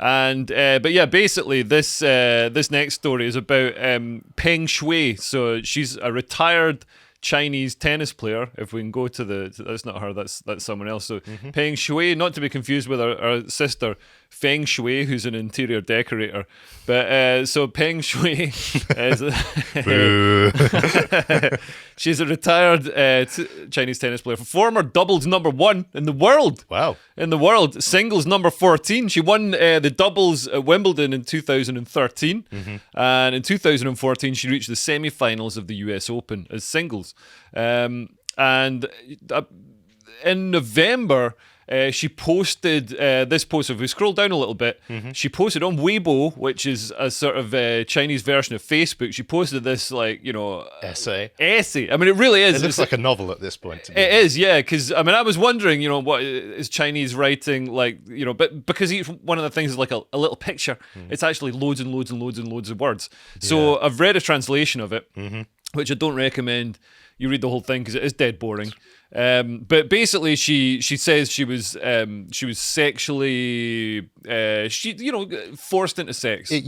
And but yeah, basically this next story is about Peng Shuai. So she's a retired Chinese tennis player. If we can go to that's not her, that's someone else. So Peng Shuai, not to be confused with her sister Feng Shui, who's an interior decorator. But so Peng Shui is she's a retired Chinese tennis player, former doubles #1 in the world. Wow. In the world, singles number 14. She won the doubles at Wimbledon in 2013, and in 2014 she reached the semi-finals of the US Open as singles. And in November, she posted this post. If we scroll down a little bit, she posted on Weibo, which is a sort of Chinese version of Facebook. She posted this, essay. I mean, it really is. It looks like a novel at this point. It is, yeah. Because I mean, I was wondering, what is Chinese writing like? But because each one of the things is like a little picture, it's actually loads and loads and loads and loads of words. So I've read a translation of it, which I don't recommend you read the whole thing because it is dead boring. But basically, she says she was sexually forced into sex. It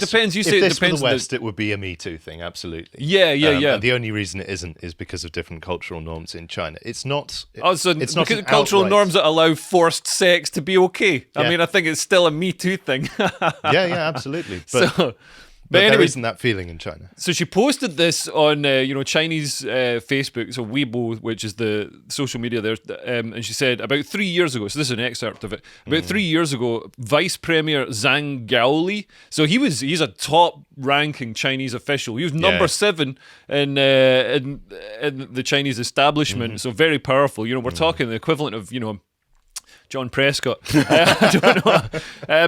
depends. You say if it this depends. For the West, it would be a Me Too thing, absolutely. Yeah. And the only reason it isn't is because of different cultural norms in China. It's not. It's not because of cultural norms that allow forced sex to be okay. Yeah. I mean, I think it's still a Me Too thing. yeah, absolutely. But anyway, there isn't that feeling in China. So she posted this on, Chinese Facebook, so Weibo, which is the social media there, and she said, about 3 years ago, so this is an excerpt of it, about 3 years ago, Vice Premier Zhang Gaoli, so he's a top-ranking Chinese official. He was number 7 in the Chinese establishment, so very powerful. We're talking the equivalent of, John Prescott. I don't know.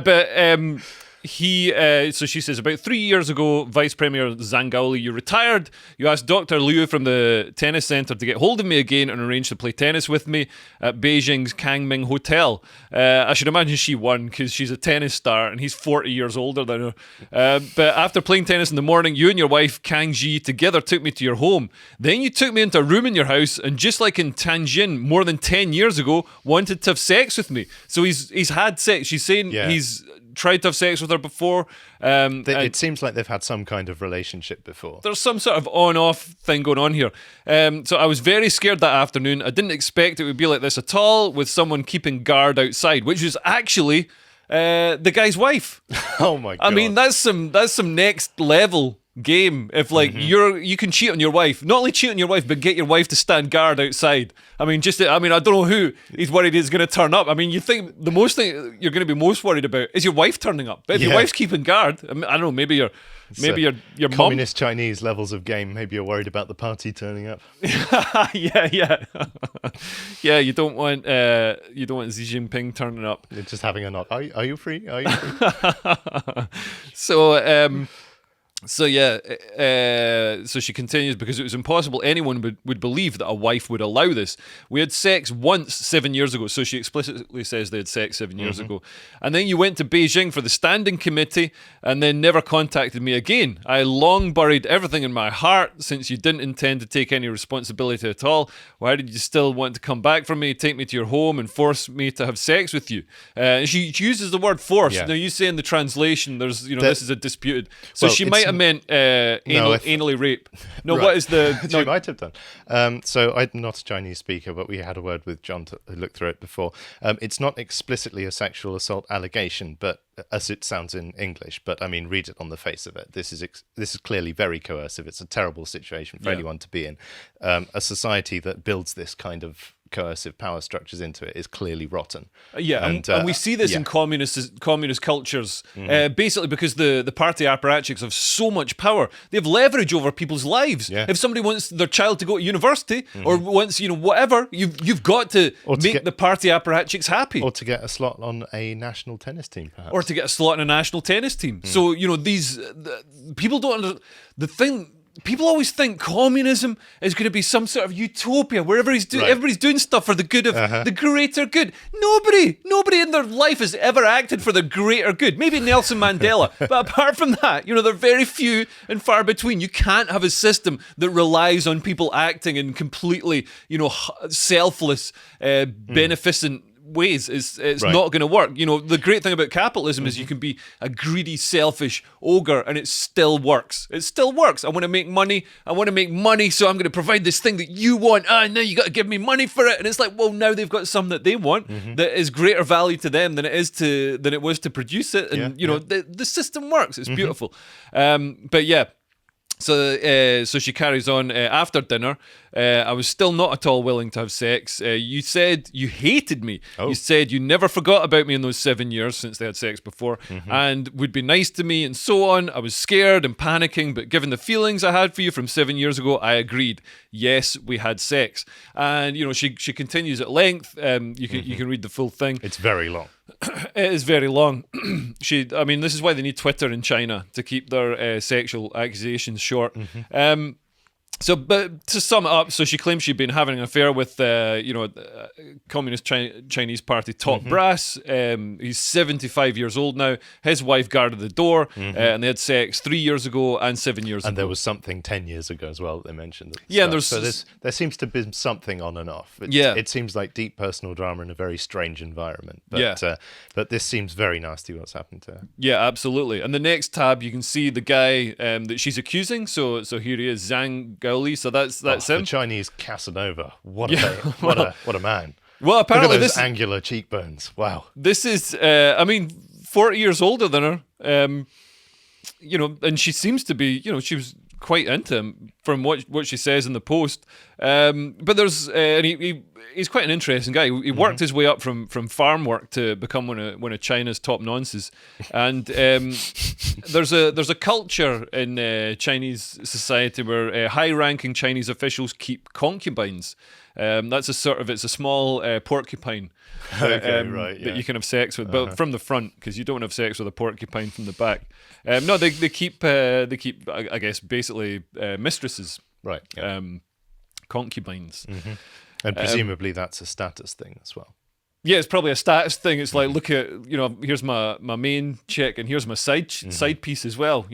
But so she says, about 3 years ago, Vice Premier Zhang Gaoli, you retired. You asked Dr. Liu from the tennis center to get hold of me again and arrange to play tennis with me at Beijing's Kangming Hotel. I should imagine she won because she's a tennis star and he's 40 years older than her. But after playing tennis in the morning, you and your wife, Kang Ji, together took me to your home. Then you took me into a room in your house and just like in Tianjin more than 10 years ago, wanted to have sex with me. So he's had sex. She's saying he's tried to have sex with her before. It seems like they've had some kind of relationship before. There's some sort of on-off thing going on here. So I was very scared that afternoon. I didn't expect it would be like this at all, with someone keeping guard outside, which was actually the guy's wife. Oh my God. I mean, that's some next level game. If you can cheat on your wife, not only cheat on your wife, but get your wife to stand guard outside. I mean, I don't know who he's worried is going to turn up. I mean, you think the most thing you're going to be most worried about is your wife turning up. But if your wife's keeping guard, I don't know, maybe your communist Chinese levels of game. Maybe you're worried about the party turning up. yeah. You don't want Xi Jinping turning up. You're just having a knock. Are you free? Are you free? So she continues, because it was impossible anyone would believe that a wife would allow this. We had sex once 7 years ago. So she explicitly says they had sex 7 years ago. And then you went to Beijing for the standing committee and then never contacted me again. I long buried everything in my heart since you didn't intend to take any responsibility at all. Why did you still want to come back from me, take me to your home and force me to have sex with you? And she uses the word force. Yeah. Now you say in the translation there's, this is a disputed. So she might have meant anally rape. No, right. What is the... No. She might have done. So I'm not a Chinese speaker, but we had a word with John to look through it before. It's not explicitly a sexual assault allegation, but as it sounds in English, but I mean, read it on the face of it. This is clearly very coercive. It's a terrible situation for anyone to be in. A society that builds this kind of coercive power structures into it is clearly rotten. And we see this in communist cultures, basically because the party apparatchiks have so much power. They have leverage over people's lives. Yeah. If somebody wants their child to go to university or wants, whatever, you've got to make the party apparatchiks happy. Or to get a slot on a national tennis team, perhaps. Or to get a slot on a national tennis team. So, these people don't understand the thing. People always think communism is going to be some sort of utopia where everybody's doing stuff for the good of the greater good. Nobody in their life has ever acted for the greater good. Maybe Nelson Mandela, but apart from that, they're very few and far between. You can't have a system that relies on people acting in completely, selfless, beneficent ways. It's Right. not going to work. You know, the great thing about capitalism is you can be a greedy, selfish ogre, and it still works. It still works. I want to make money. So I'm going to provide this thing that you want. Now you got to give me money for it. And it's like, well, now they've got something that they want that is greater value to them than it was to produce it. And the system works. It's beautiful. But yeah. So she carries on after dinner. I was still not at all willing to have sex. You said you hated me. Oh. You said you never forgot about me in those 7 years since they had sex before and would be nice to me and so on. I was scared and panicking, but given the feelings I had for you from 7 years ago, I agreed. Yes, we had sex. And, you know, she continues at length. You can read the full thing. It's very long. It is very long. This is why they need Twitter in China to keep their sexual accusations short. But to sum it up, so she claims she'd been having an affair with, Communist Chinese Party top brass. He's 75 years old now. His wife guarded the door, and they had sex 3 years ago and 7 years ago. And there was something 10 years ago as well that they mentioned. Yeah, there seems to be something on and off. It seems like deep personal drama in a very strange environment. But this seems very nasty what's happened to her. Yeah, absolutely. And the next tab, you can see the guy that she's accusing. So here he is, Zhang Gaoli. So that's him. The Chinese Casanova. What a man. Well, apparently look at those angular cheekbones. Wow. This is, 40 years older than her. And she seems to be, she was quite into him from what she says in the post. But there's, and he's quite an interesting guy. He worked his way up from farm work to become one of China's top nonces. And there's a culture in Chinese society where high-ranking Chinese officials keep concubines. It's a small porcupine that you can have sex with, but from the front, because you don't have sex with a porcupine from the back. They keep I guess basically mistresses, right? Yeah. Concubines, and presumably that's a status thing as well. Yeah, it's probably a status thing. It's like, look at, here's my main chick and here's my side piece as well.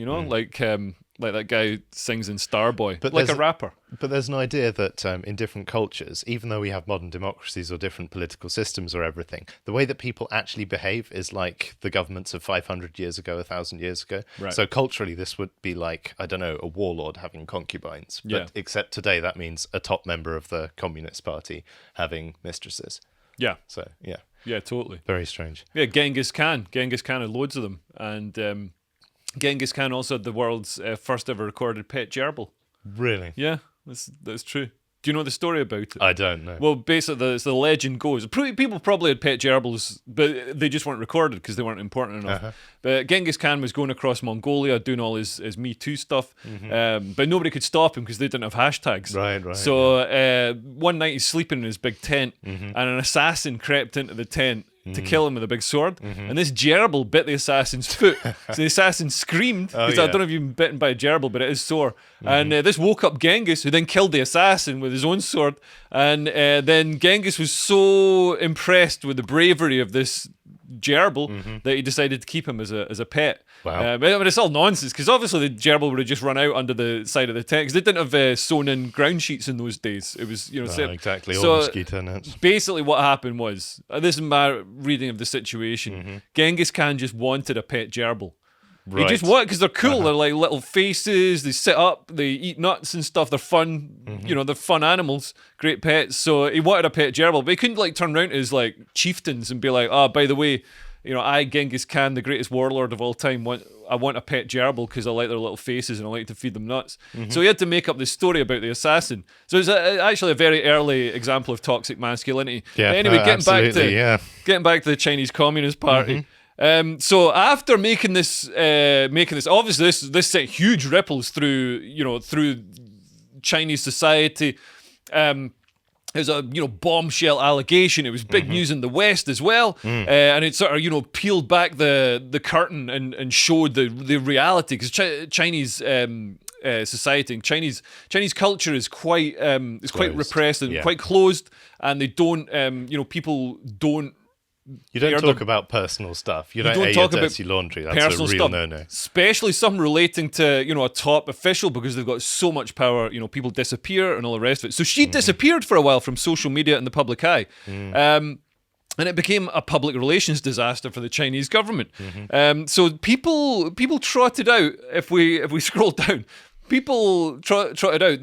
Like that guy sings in Starboy, but like a rapper. But there's an idea that in different cultures, even though we have modern democracies or different political systems or everything, the way that people actually behave is like the governments of 500 years ago, 1,000 years ago. Right. So culturally, this would be like, I don't know, a warlord having concubines. But except today, that means a top member of the Communist Party having mistresses. Yeah. So, yeah. Yeah, totally. Very strange. Yeah, Genghis Khan. Genghis Khan had loads of them. And Genghis Khan also had the world's first ever recorded pet gerbil. Really? Yeah, that's true. Do you know the story about it? I don't know. Well, basically, the legend goes, people probably had pet gerbils, but they just weren't recorded because they weren't important enough. But Genghis Khan was going across Mongolia doing all his Me Too stuff, but nobody could stop him because they didn't have hashtags. Right. So one night he's sleeping in his big tent, and an assassin crept into the tent to kill him with a big sword, and this gerbil bit the assassin's foot. So the assassin screamed, because I don't know if you've been bitten by a gerbil, but it is sore. And this woke up Genghis, who then killed the assassin with his own sword. And then Genghis was so impressed with the bravery of this gerbil that he decided to keep him as a pet. Wow. But it's all nonsense, because obviously the gerbil would have just run out under the side of the tent, because they didn't have sewn in ground sheets in those days. It was, exactly, so all mosquito nets. Basically what happened was, this is my reading of the situation, Genghis Khan just wanted a pet gerbil. Right. He just wanted, because they're cool, they're like little faces, they sit up, they eat nuts and stuff, they're fun, they're fun animals, great pets. So he wanted a pet gerbil, but he couldn't turn around to his chieftains and be like, by the way, I, Genghis Khan, the greatest warlord of all time, I want a pet gerbil because I like their little faces and I like to feed them nuts. So he had to make up this story about the assassin. So it's actually a very early example of toxic masculinity. Yeah, but anyway, getting back to the Chinese Communist Party. So after making this, obviously this sent huge ripples through Chinese society. It was a bombshell allegation. It was big news in the West as well, and it sort of peeled back the curtain and showed the reality, because Chinese society and Chinese culture is quite repressed and quite closed, and they don't people don't. You don't talk about personal stuff. You don't air your dirty laundry. That's a real no-no. Especially some relating to, a top official, because they've got so much power. People disappear and all the rest of it. So she disappeared for a while from social media and the public eye. And it became a public relations disaster for the Chinese government. So people trotted out. If we scroll down, people trotted out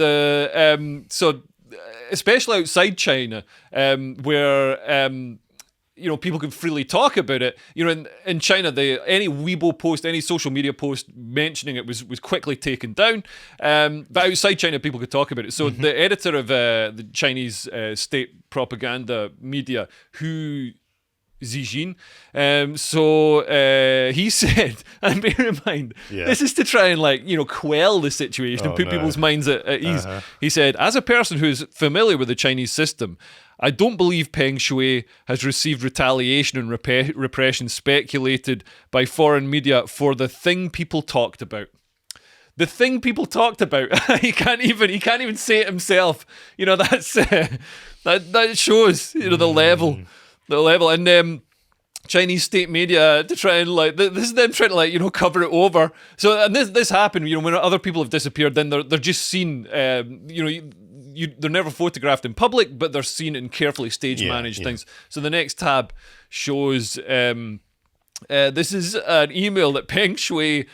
so especially outside China, where people can freely talk about it. In China, any Weibo post, any social media post mentioning it was quickly taken down. But outside China, people could talk about it. So the editor of the Chinese state propaganda media, Hu Zijin, he said, and bear in mind, this is to try and quell the situation and put people's minds at ease. He said, as a person who is familiar with the Chinese system, I don't believe Peng Shuai has received retaliation and repression speculated by foreign media for the thing people talked about. The thing people talked about. he can't even say it himself. That's that shows the level. The level. And Chinese state media to try and this is them trying to cover it over. So, and this happened, when other people have disappeared, then they're just seen, they're never photographed in public, but they're seen in carefully stage managed things. So the next tab shows this is an email that Peng Shuai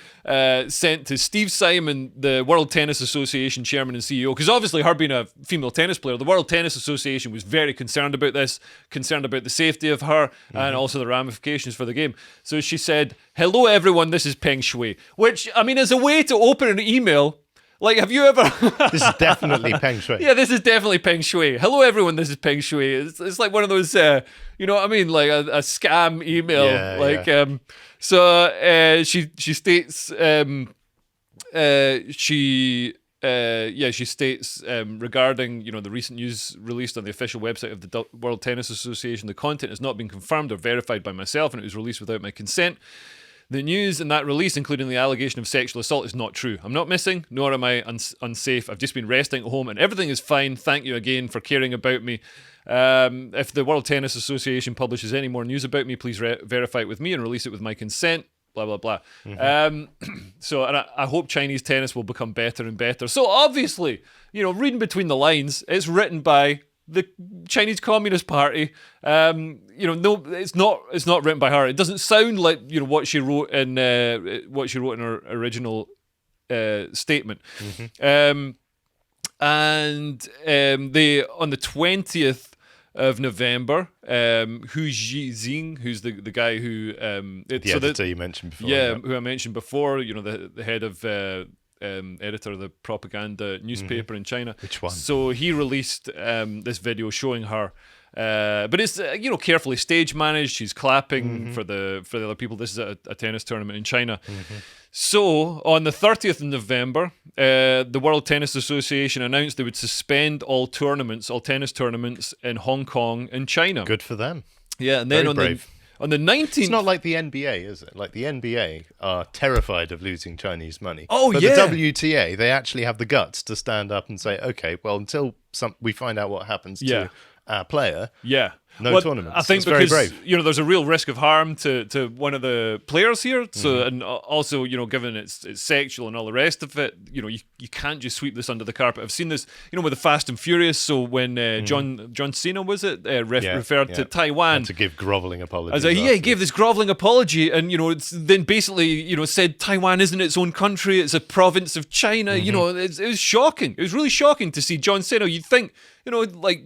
sent to Steve Simon, the World Tennis Association chairman and CEO, because obviously her being a female tennis player, the World Tennis Association was very concerned about this, concerned about the safety of her and also the ramifications for the game. So she said, "Hello everyone, this is Peng Shuai," which, I mean, is a way to open an email. Have you ever... This is definitely Peng Shuai. Yeah, this is definitely Peng Shuai. Hello, everyone. This is Peng Shuai. It's like one of those, you know what I mean? Like a scam email. So she states... she states regarding the recent news released on the official website of the World Tennis Association, the content has not been confirmed or verified by myself, and it was released without my consent. The news in that release, including the allegation of sexual assault, is not true. I'm not missing, nor am I unsafe. I've just been resting at home and everything is fine. Thank you again for caring about me. If the World Tennis Association publishes any more news about me, please verify it with me and release it with my consent. Blah, blah, blah. So, and I hope Chinese tennis will become better and better. So obviously, reading between the lines, it's written by the Chinese Communist Party. No, it's not written by her. It doesn't sound like what she wrote in her original statement. And they, on the 20th of November, Hu Zhizing, who's the guy who the editor you mentioned before, who I mentioned before, the head of editor of the propaganda newspaper in China. Which one? So he released this video showing her, but it's carefully stage managed. She's clapping for the other people. This is a tennis tournament in China. So on the 30th of November, the World Tennis Association announced they would suspend all tennis tournaments in Hong Kong and China. Good for them. Yeah, and then on the 19th... It's not like the NBA, is it? Like the NBA are terrified of losing Chinese money. Oh, but yeah. the WTA, they actually have the guts to stand up and say, okay, well, until we find out what happens to our player, no tournaments. I think it's because very brave. There's a real risk of harm to one of the players here. So and also given it's sexual and all the rest of it, you can't just sweep this under the carpet. I've seen this with the Fast and Furious. So when John Cena referred to Taiwan, and to give groveling apologies. He gave this groveling apology, and it's then basically said Taiwan isn't its own country; it's a province of China. It was shocking. It was really shocking to see John Cena. You'd think like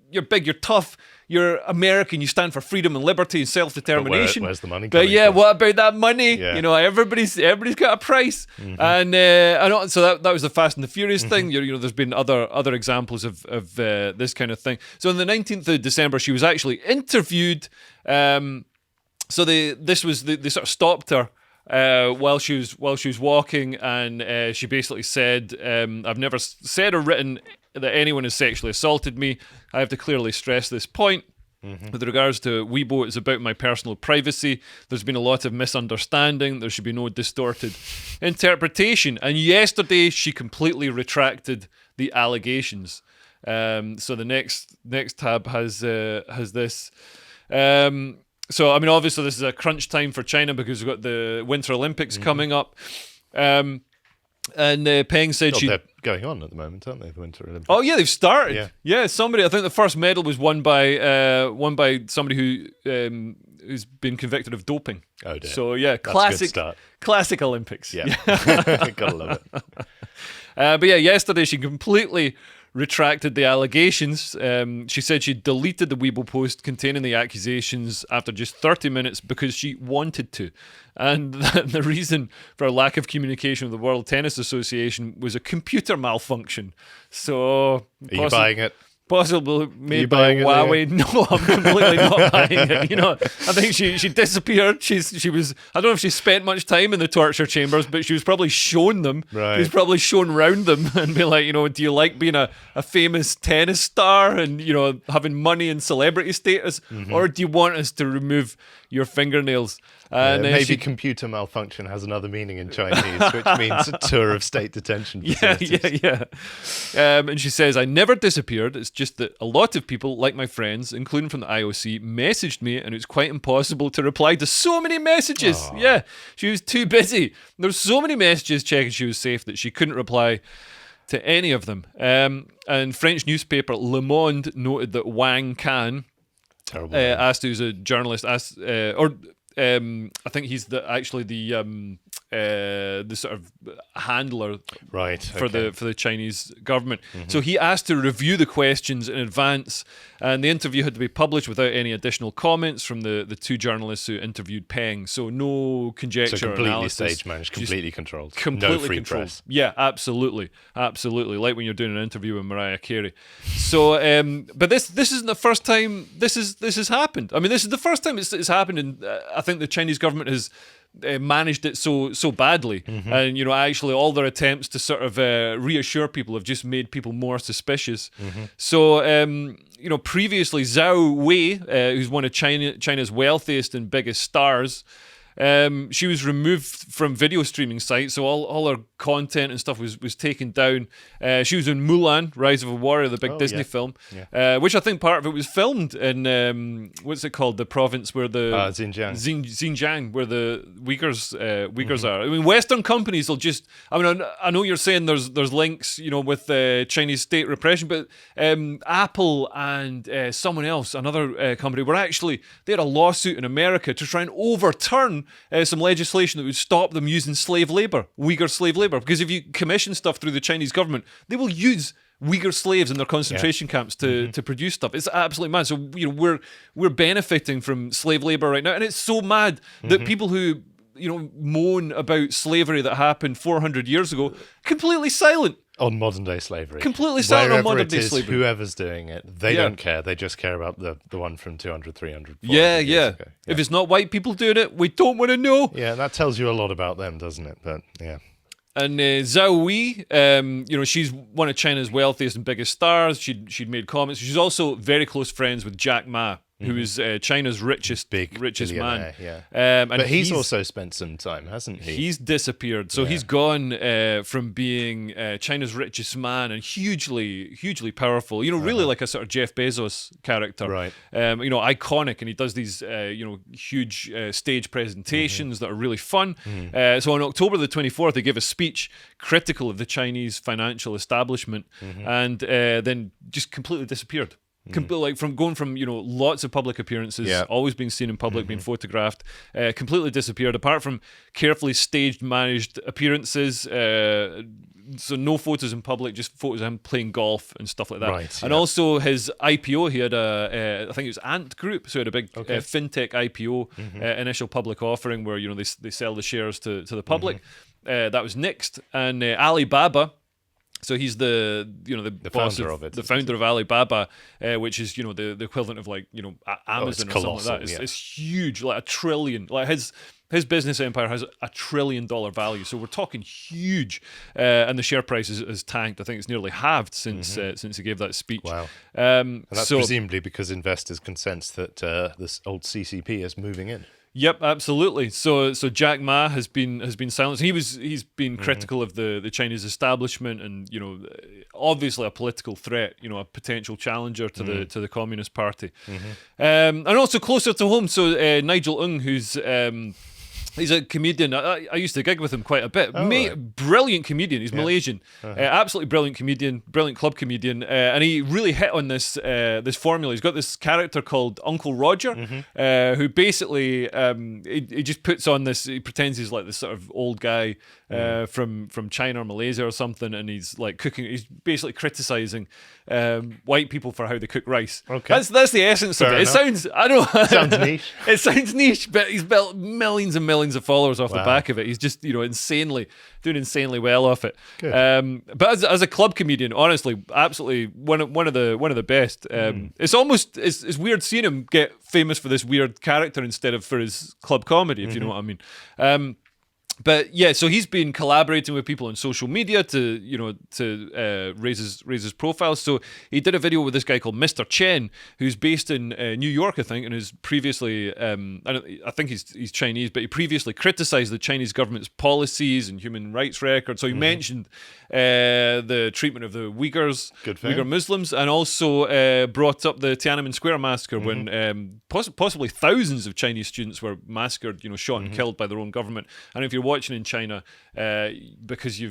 you're big, you're tough, you're American, you stand for freedom and liberty and self-determination. Where's the money? But what about that money? Everybody's got a price, and so that was the Fast and the Furious thing. There's been other examples of this kind of thing. So on the 19th of December, she was actually interviewed. So they sort of stopped her while she was walking, and she basically said, "I've never said or written that anyone has sexually assaulted me. I have to clearly stress this point. With regards to Weibo, it's about my personal privacy. There's been a lot of misunderstanding. There should be no distorted interpretation." And yesterday, she completely retracted the allegations. So the next tab has this. So, I mean, obviously, this is a crunch time for China because we've got the Winter Olympics coming up. And Peng said they're going on at the moment, aren't they? The Winter Olympics. Oh yeah, they've started. Yeah. Somebody. I think the first medal was won by somebody who's been convicted of doping. Oh dear. So yeah, That's a good start. Classic Olympics. Yeah, gotta love it. But yeah, yesterday she completely retracted the allegations. She said she deleted the Weibo post containing the accusations after just 30 minutes because she wanted to. And the reason for a lack of communication with the World Tennis Association was a computer malfunction. So, Are you buying it? Possibly made by Huawei. No, I'm completely not buying it. You know, I think she disappeared. She was. I don't know if she spent much time in the torture chambers, but she was probably shown them. Right. She was probably shown round them and be like, you know, do you like being a famous tennis star and, you know, having money and celebrity status, or do you want us to remove your fingernails? And maybe computer malfunction has another meaning in Chinese, which means a tour of state detention facilities. Yeah. And she says, I never disappeared. It's just that a lot of people, like my friends, including from the IOC, messaged me, and it was quite impossible to reply to so many messages. Aww. Yeah, she was too busy. There were so many messages checking she was safe that she couldn't reply to any of them. And French newspaper Le Monde noted that Wang Can, asked who's a journalist, I think he's the sort of handler for the Chinese government. So he asked to review the questions in advance, and the interview had to be published without any additional comments from the two journalists who interviewed Peng. So no conjecture, so completely analysis, stage managed, completely controlled, completely no free controlled. Press. Yeah, absolutely, like when you're doing an interview with Mariah Carey. So, but this isn't the first time this has happened. I mean, this is the first time it's happened, and I think the Chinese government has managed it so badly, and you know, actually all their attempts to sort of reassure people have just made people more suspicious. So you know, previously Zhao Wei, who's one of China's wealthiest and biggest stars, she was removed from video streaming sites, so all her content and stuff was taken down. She was in Mulan, Rise of a Warrior, the big Disney film, which I think part of it was filmed in what's it called, the province where the Xinjiang, where the Uyghurs are. I mean, Western companies will just. I mean, I know you're saying there's links, you know, with Chinese state repression, but Apple and someone else, another company, they had a lawsuit in America to try and overturn some legislation that would stop them using slave labor, Uyghur slave labor, because if you commission stuff through the Chinese government, they will use Uyghur slaves in their concentration camps to produce stuff. It's absolutely mad. So, you know, we're benefiting from slave labor right now, and it's so mad that people who, you know, moan about slavery that happened 400 years ago, completely silent on modern day slavery. Completely silent on modern day slavery. Whoever's doing it, they don't care. They just care about the one from 200, 300, 400 years ago. If it's not white people doing it, we don't want to know. Yeah, that tells you a lot about them, doesn't it? But yeah. And Zhao Wei, you know, she's one of China's wealthiest and biggest stars. She'd made comments. She's also very close friends with Jack Ma, who is China's richest man. Yeah. But he's also spent some time, hasn't he? He's disappeared. So he's gone from being China's richest man and hugely powerful. You know, really like a sort of Jeff Bezos character. Right. You know, iconic, and he does these you know, huge stage presentations that are really fun. So on October the 24th, he gave a speech critical of the Chinese financial establishment, and then just completely disappeared. Like going from, you know, lots of public appearances, always being seen in public, being photographed, completely disappeared. Apart from carefully staged, managed appearances, so no photos in public, just photos of him playing golf and stuff like that. Right, and also his IPO, he had I think it was Ant Group, so he had a big fintech IPO, initial public offering where, you know, they sell the shares to the public. That was nixed, and Alibaba. So he's the boss founder of it, the founder of Alibaba, which is, you know, the equivalent of, like, you know, Amazon or something like that. It's huge, like $1 trillion. Like his business empire has $1 trillion value. So we're talking huge, and the share price has tanked. I think it's nearly halved since he gave that speech. Wow. And that's presumably because investors can sense that this old CCP is moving in. Yep, absolutely. So Jack Ma has been silenced. He's been critical of the Chinese establishment, and, you know, obviously a political threat, you know, a potential challenger to the Communist Party. And also closer to home, so Nigelung, who's He's a comedian. I used to gig with him quite a bit. Right. Brilliant comedian. He's Malaysian. Absolutely brilliant comedian. Brilliant club comedian. And he really hit on this this formula. He's got this character called Uncle Roger, who basically he just puts on this. He pretends he's like this sort of old guy from China or Malaysia or something, and he's like cooking. He's basically criticizing white people for how they cook rice. Okay. That's the essence of it. enough. It sounds, I don't know. Sounds niche. It sounds niche, but he's built millions and millions of followers off the back of it. He's just, doing insanely well off it. Good. But as a club comedian, honestly, absolutely one of the best. It's weird seeing him get famous for this weird character instead of for his club comedy, if you know what I mean. But yeah, so he's been collaborating with people on social media to raise his profile. So he did a video with this guy called Mr. Chen, who's based in New York, I think, and who's previously I think he's Chinese, but he previously criticized the Chinese government's policies and human rights record. So he mentioned the treatment of the Uyghur Muslims, and also brought up the Tiananmen Square massacre when possibly thousands of Chinese students were massacred, shot and killed by their own government. And if you're watching in China, because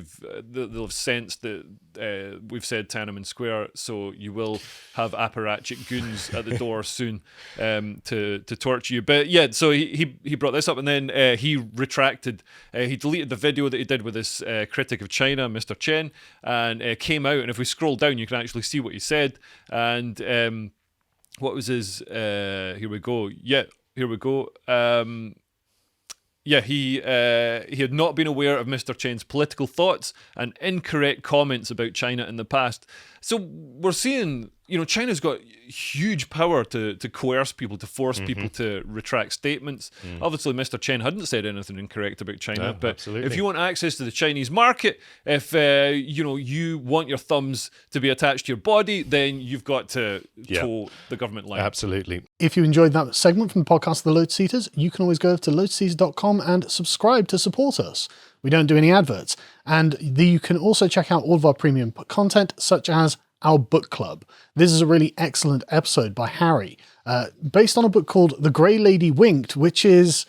they'll have sensed that we've said Tiananmen Square, so you will have apparatchik goons at the door soon to torture you. But yeah, so he brought this up, and then he retracted. He deleted the video that he did with this critic of China, Mr. Chen, and came out. And if we scroll down, you can actually see what he said. And what was his? Here we go. Yeah, here we go. Yeah, he had not been aware of Mr. Chen's political thoughts and incorrect comments about China in the past. So we're seeing, China's got huge power to coerce people, to force people to retract statements. Obviously, Mr. Chen hadn't said anything incorrect about China, but absolutely. if you want access to the Chinese market, if you want your thumbs to be attached to your body, then you've got to toe the government line. Absolutely. If you enjoyed that segment from the podcast The Lotus Eaters, you can always go over to lotuseaters.com and subscribe to support us. We don't do any adverts. And you can also check out all of our premium content, such as our book club. This is a really excellent episode by Harry, based on a book called The Grey Lady Winked, which is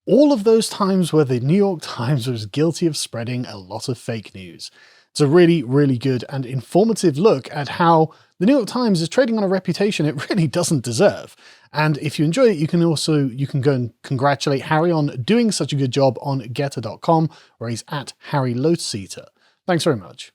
all of those times where the New York Times was guilty of spreading a lot of fake news. It's a really, really good and informative look at how the New York Times is trading on a reputation it really doesn't deserve. And if you enjoy it, you can go and congratulate Harry on doing such a good job on getter.com, where he's at Harry Lotus Eater. Thanks very much.